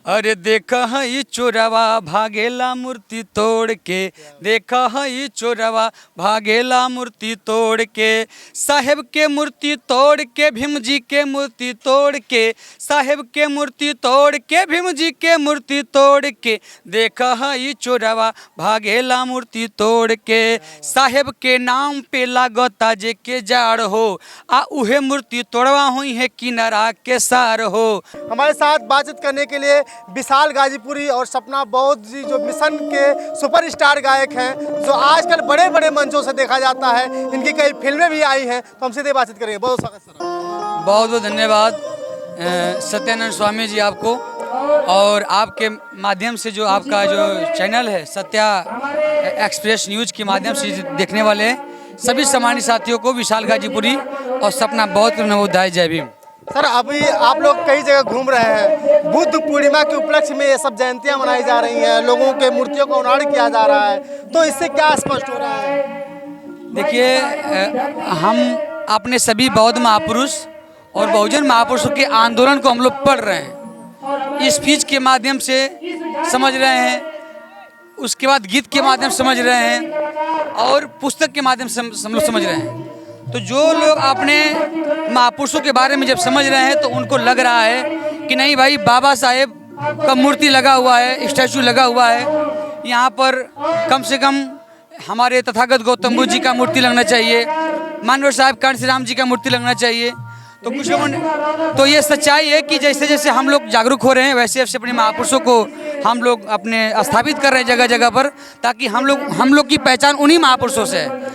अरे देखा है चोरवा भागेला मूर्ति तोड़ के, देखा है चोरवा भागेला मूर्ति तोड़ के, साहेब के मूर्ति तोड़ के भीम जी के मूर्ति तोड़ के, साहेब के मूर्ति तोड़ के भीम जी के मूर्ति तोड़ के, देखा है चोरवा भागेला मूर्ति तोड़ के, साहेब के नाम पे लागता जे के जाड़ हो, आ उहे मूर्ति तोड़वा हुई है किनारा के सार हो। हमारे साथ बातचीत करने के लिए विशाल गाजीपुरी और सपना बौद्ध जी जो मिशन के सुपरस्टार गायक हैं, जो आजकल बड़े बड़े मंचों से देखा जाता है, इनकी कई फिल्में भी आई हैं, तो हम सीधे बातचीत करेंगे। बहुत स्वागत सर। बहुत बहुत धन्यवाद सत्यानंद स्वामी जी आपको, और आपके माध्यम से जो आपका जो चैनल है सत्या एक्सप्रेस न्यूज़ के माध्यम से देखने वाले सभी सामान्य साथियों को विशाल गाजीपुरी और सपना बहुत नवोदय जय भीम। सर अभी आप लोग कई जगह घूम रहे हैं, बुद्ध पूर्णिमा के उपलक्ष्य में ये सब जयंतियां मनाई जा रही हैं, लोगों के मूर्तियों का अनावरण किया जा रहा है, तो इससे क्या स्पष्ट हो रहा है? देखिए, हम अपने सभी बौद्ध महापुरुष और बहुजन महापुरुषों के आंदोलन को हम लोग पढ़ रहे हैं, स्पीच के माध्यम से समझ रहे हैं, उसके बाद गीत के माध्यम से समझ रहे हैं और पुस्तक के माध्यम से हम लोग समझ रहे हैं। तो जो लोग अपने महापुरुषों के बारे में जब समझ रहे हैं तो उनको लग रहा है कि नहीं भाई, बाबा साहेब का मूर्ति लगा हुआ है, स्टैचू लगा हुआ है, यहाँ पर कम से कम हमारे तथागत गौतम बुद्ध जी का मूर्ति लगना चाहिए, मानव साहब कांट श्री राम जी का मूर्ति लगना चाहिए। तो कुछ लोगों ने, तो ये सच्चाई है कि जैसे जैसे हम लोग जागरूक हो रहे हैं वैसे वैसे अपने महापुरुषों को हम लोग अपने स्थापित कर रहे हैं जगह जगह पर, ताकि हम लोग की पहचान उन्हीं महापुरुषों से है।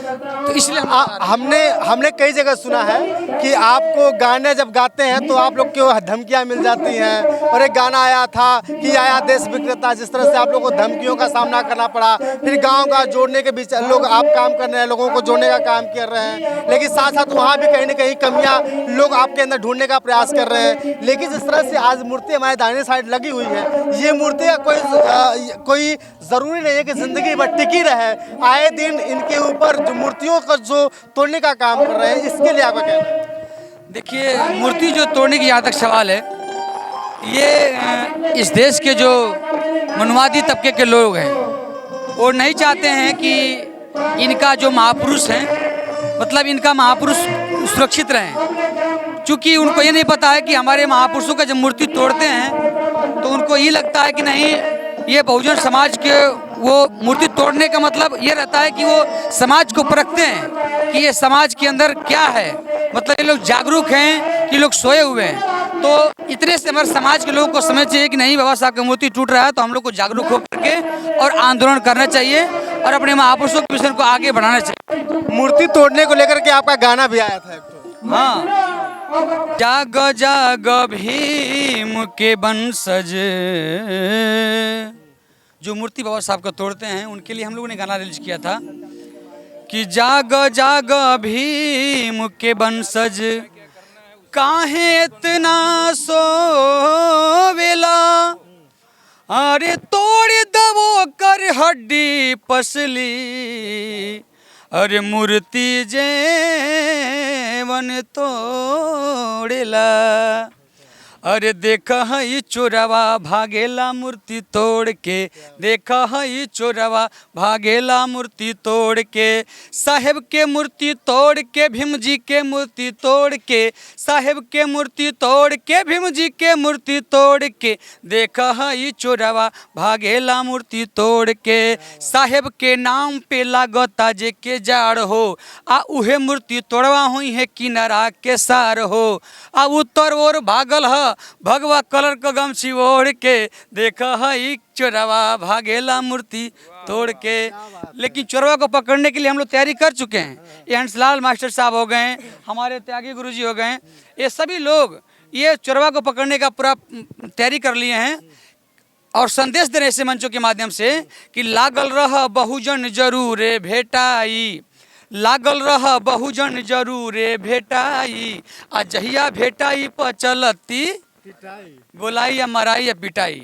तो इसलिए हमने कई जगह सुना है कि आपको गाने जब गाते हैं तो आप लोग को धमकियां मिल जाती हैं, और एक गाना आया था कि आया देश विक्रेता, जिस तरह से आप लोगों को धमकियों का सामना करना पड़ा, फिर गाँव का जोड़ने के बीच लोग आप काम कर रहे हैं, लोगों को जोड़ने का काम कर रहे हैं, लेकिन साथ साथ वहाँ भी कहीं ना कहीं कमियाँ लोग आपके अंदर ढूंढने का प्रयास कर रहे हैं। लेकिन जिस तरह से आज मूर्ति हमारे दाहिने साइड लगी हुई है, ये मूर्ति कोई ज़रूरी नहीं है कि ज़िंदगी भर टिकी रहे, आए दिन इनके ऊपर जो मूर्तियों का जो तोड़ने का काम कर रहे हैं, इसके लिए आपका कहना है? देखिए, मूर्ति जो तोड़ने की जहाँ तक सवाल है, ये इस देश के जो मनुवादी तबके के लोग हैं वो नहीं चाहते हैं कि इनका जो महापुरुष हैं, मतलब इनका महापुरुष सुरक्षित रहें, क्योंकि उनको ये नहीं पता है कि हमारे महापुरुषों का जब मूर्ति तोड़ते हैं तो उनको ये लगता है कि नहीं, ये बहुजन समाज के वो मूर्ति तोड़ने का मतलब ये रहता है कि वो समाज को परखते हैं कि ये समाज के अंदर क्या है, मतलब ये लोग जागरूक हैं कि लोग सोए हुए हैं। तो इतने से हमारे समाज के लोगों को समझ चाहिए कि नहीं, बाबा साहब की मूर्ति टूट रहा है तो हम लोग को जागरूक होकर के और आंदोलन करना चाहिए और अपने महापुरुषों के मिशन को आगे बढ़ाना चाहिए। मूर्ति तोड़ने को लेकर के आपका गाना भी आया था एक तो। हाँ, जाग जाग भीम के वंशज, जो मूर्ति बाबा साहब का तोड़ते हैं उनके लिए हम लोगों ने गाना रिलीज किया था कि जाग जाग भीम के वंशज, काहे इतना सोवेला, अरे तोड़ दबो कर हड्डी पसली, अरे मूर्ति जेवन तोड़ेला, अरे देखा है चोरवा भागेला मूर्ति तोड़ के, देखा है चोरवा भागेला मूर्ति तोड़ के, साहेब के मूर्ति तोड़ के भीम जी के मूर्ति तोड़ के, साहेब के मूर्ति तोड़ के भीम जी के मूर्ति तोड़ के, देखा है चोरवा भागेला मूर्ति तोड़ के, साहेब के नाम पे लागता जे के जाड़ हो, आ उहे मूर्ति तोड़वा हुई है किनारा के सार हो, आ उत्तर ओर भागल है भगवा कलर का गमछी ओढ़ के, देखा है चोरवा भागेला मूर्ति तोड़ के। लेकिन चोरवा को पकड़ने के लिए हम लोग तैयारी कर चुके हैं। ये हंसलाल मास्टर साहब हो गए, हमारे त्यागी गुरुजी हो गए, ये सभी लोग ये चोरवा को पकड़ने का पूरा तैयारी कर लिए हैं और संदेश दे रहे ऐसे मंचों के माध्यम से कि लागल रह बहुजन जरूरे भेटाई, लागल रह बहुजन जरूरे भेटाई, आ जहिया भेटाई पर चलती गोलाई या मराई या पिटाई।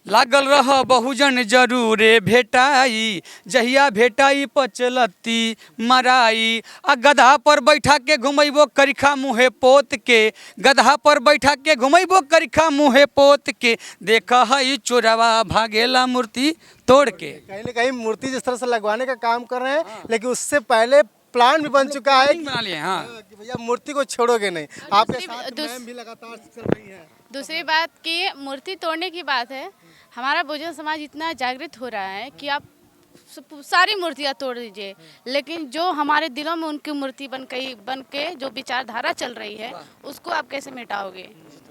लागल रह बहुजन जरूरे भेटाई, जहिया भेटाई पचलती मराई। आ गधा पर बैठा के घुमैबो करिखा मुँहे पोत के, गधा पर बैठा के घुमैबो करिखा मुँहे पोत के, देखा हई चोरवा भागेला मूर्ति तोड़ के। कहीं ना कहीं मूर्ति जिस तरह से लगवाने का काम कर रहे हैं, लेकिन उससे पहले प्लान भी बन चुका है बना लिए। हाँ, कि भैया मूर्ति को छोड़ोगे नहीं। आपके साथ मैम भी लगातार चल रही हैं। दूसरी बात कि मूर्ति तोड़ने की बात है, हमारा बहुजन समाज इतना जागृत हो रहा है कि आप सारी मूर्तियाँ तोड़ दीजिए, लेकिन जो हमारे दिलों में उनकी मूर्ति बन के जो विचारधारा चल रही है उसको आप कैसे मिटाओगे?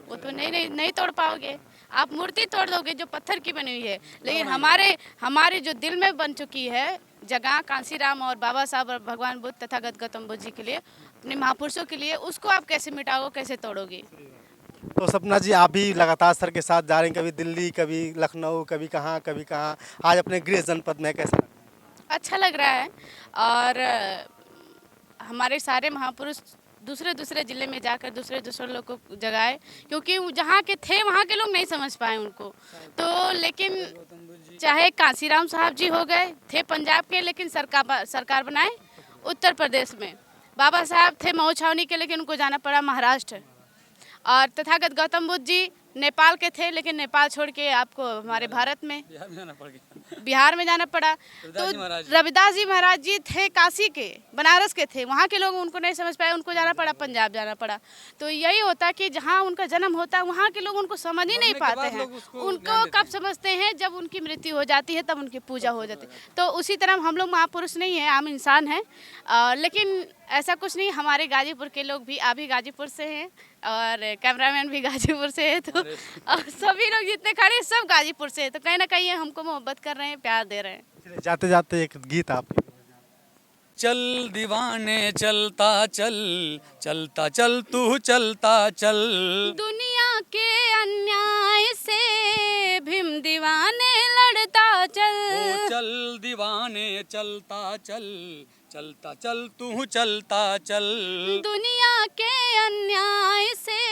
वो तो नहीं तोड़ पाओगे। आप मूर्ति तोड़ दोगे जो पत्थर की बनी हुई है, लेकिन हमारे जो दिल में बन चुकी है जगह कांसीराम और बाबा साहब और भगवान बुद्ध तथागत गौतम बुद्ध जी के लिए, अपने महापुरुषों के लिए, उसको आप कैसे मिटाओगे, कैसे तोड़ोगे? तो सपना जी, आप भी लगातार सर के साथ जा रहे हैं, कभी दिल्ली, कभी लखनऊ, कभी कहाँ, आज अपने गृह जनपद में कैसा लग रहा है? अच्छा लग रहा है। और हमारे सारे महापुरुष दूसरे जिले में जाकर दूसरे लोग को जगाए, क्योंकि जहाँ के थे वहाँ के लोग नहीं समझ पाए उनको। तो लेकिन चाहे कांसीराम साहब जी हो गए थे पंजाब के, लेकिन सरकार बनाए उत्तर प्रदेश में। बाबा साहब थे मऊ छावनी के, लेकिन उनको जाना पड़ा महाराष्ट्र। और तथागत गौतम बुद्ध जी नेपाल के थे, लेकिन नेपाल छोड़ के आपको हमारे भारत में बिहार में जाना पड़ा। तो रविदास जी महाराज जी थे काशी के, बनारस के थे, वहाँ के लोग उनको नहीं समझ पाए, उनको जाना पड़ा पंजाब जाना पड़ा। तो यही होता है कि जहाँ उनका जन्म होता है वहाँ के लोग उनको समझ ही नहीं पाते हैं। उनको कब समझते हैं? जब उनकी मृत्यु हो जाती है, तब उनकी पूजा हो जाती है। तो उसी तरह हम लोग महापुरुष नहीं हैं, आम इंसान हैं। लेकिन ऐसा कुछ नहीं, हमारे गाजीपुर के लोग भी, आप भी गाजीपुर से हैं और कैमरामैन भी गाजीपुर से है, तो और सभी लोग जितने खड़े सब गाजीपुर से है। तो कहीं ना कहीं हमको मोहब्बत कर रहे हैं, प्यार दे रहे हैं। जाते जाते एक गीत आप। चल दीवाने चलता चल, चलता चल तू चलता चल, दुनिया के अन्याय से भीम दीवाने लड़ता चल। ओ चल दीवाने चलता चल, चलता चल तू चलता चल, दुनिया के अन्याय से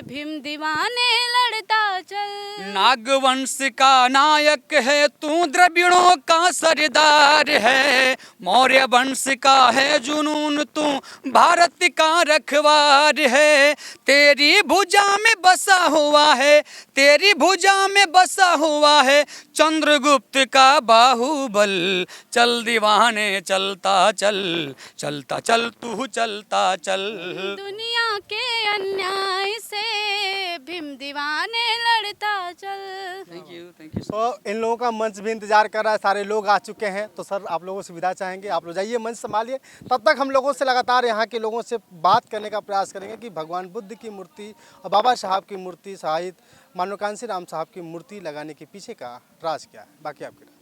भीम दीवाने लड़ता चल। नागवंश का नायक है तू, द्रविड़ों का सरदार है, मौर्य वंश का है जुनून तू, भारत का रखवार है। तेरी भुजा में बसा हुआ है, तेरी भुजा में बसा हुआ है चंद्रगुप्त का बाहुबल। चल दीवाने चलता चल, चलता चल तू चलता चल, दुनिया के अन्याय से भीम दीवाने लड़ता चल। Thank you. तो इन लोगों का मंच भी इंतजार कर रहा है, सारे लोग आ चुके हैं। तो सर, आप लोगों से विदा चाहेंगे, आप लोग जाइए मंच संभालिए। तब तक हम लोगों से लगातार यहाँ के लोगों से बात करने का प्रयास करेंगे कि भगवान बुद्ध की मूर्ति और बाबा साहब की मूर्ति, शहीद मानव कांसीराम साहब की मूर्ति लगाने के पीछे का राज क्या है। बाकी आपके